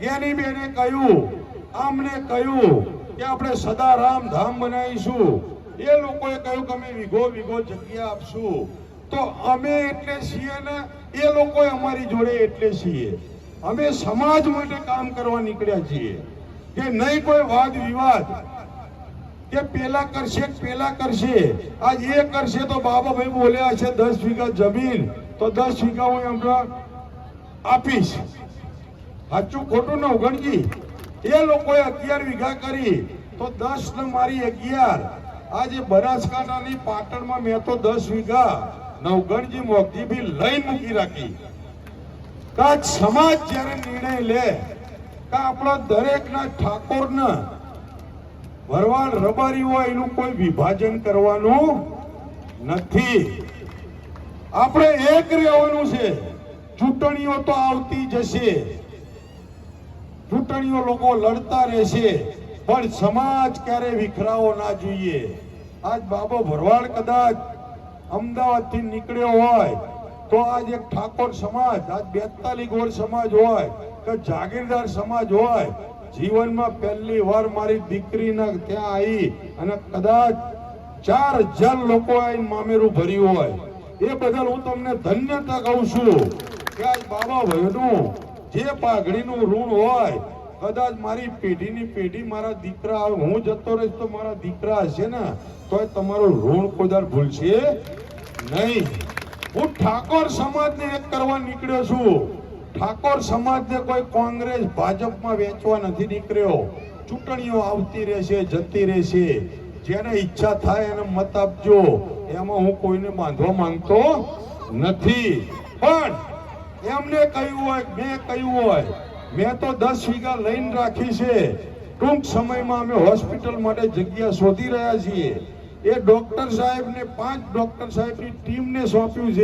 જ્ઞાની બેને કહ્યું, આમને કહ્યું કે આપણે સદારામ ધામ બનાવીશું, એ લોકોએ કહ્યું કે અમે વીઘો જગ્યા આપશું, તો અમે એટલે છીએ ને એ લોકો અમારી જોડે એટલે છીએ, અમે સમાજ માટે કામ કરવા નીકળ્યા છીએ કે નહીં કોઈ વાદ વિવાદ કે પેલા કરશે આજ એ કરશે તો બાબાભાઈ બોલ્યા છે 10 વીઘા જમીન તો 10 વીઘા હું એમને આપીશ, સાચું ખોટું ન ઉગણજી? એ લોકોએ 11 વીઘા કરી તો 10 ને મારી 11, આજે બનાસકાંઠાની પાટણમાં મેં તો 10 વીઘા નવગણજી મોગજી બી લઈને મૂકી રાખી. કાચ સમાજ જ્યારે નિર્ણય લે કે આપણા દરેકના ઠાકોરના ભરવાડ રબારી હોય એનું કોઈ વિભાજન કરવાનું નથી, આપણે એક રહેવાનું છે. ચૂંટણીઓ તો આવતી જશે, ચૂંટણીઓ લોકો લડતા રહેશે, પણ સમાજ ક્યારે વિખરાવો ના જોઈએ. આજ બાબો ભરવાડ કદાચ અમદાવાદ થી નીકળ્યો હોય તો આજ એક ઠાકોર સમાજ, આજ 42 ગોળ સમાજ હોય કે જાગીરદાર સમાજ હોય, જીવનમાં પહેલી વાર મારી દીકરીના ત્યાં આવી અને કદાચ 4000 લોકો આવીને મામેરું ભર્યું હોય, એ બદલ હું તમને ધન્યતા કહું છું કે આજ બાબા ભાઈનું જે પાઘડીનું ઋણ હોય, કદાચ મારી પેઢીની પેઢી મારા દીકરા, હું જતો રહીશ તો મારા દીકરા હશે ને તો તમારું ઋણ કોદાર ભૂલશે નહીં. હું ઠાકોર સમાજને એક કરવા નીકળ્યો છું. ઠાકોર સમાજને કોઈ કોંગ્રેસ ભાજપમાં વેચવા નથી નીકળ્યો. ચૂંટણીઓ આવતી રહેશે, જતી રહેશે, જેને ઈચ્છા થાય એને મત આપજો, એમાં હું કોઈને બાંધવા માંગતો નથી. પણ એમને કહ્યું હોય, મેં કહ્યું હોય, મેં તો 10 વીઘા લઈને રાખી છે. ટૂંક સમયમાં અમે હોસ્પિટલ માટે જગ્યા શોધી રહ્યા છીએ. એ ડોક્ટર સાહેબને 5 ડોક્ટર સાહેબની ટીમને સોંપ્યું છે.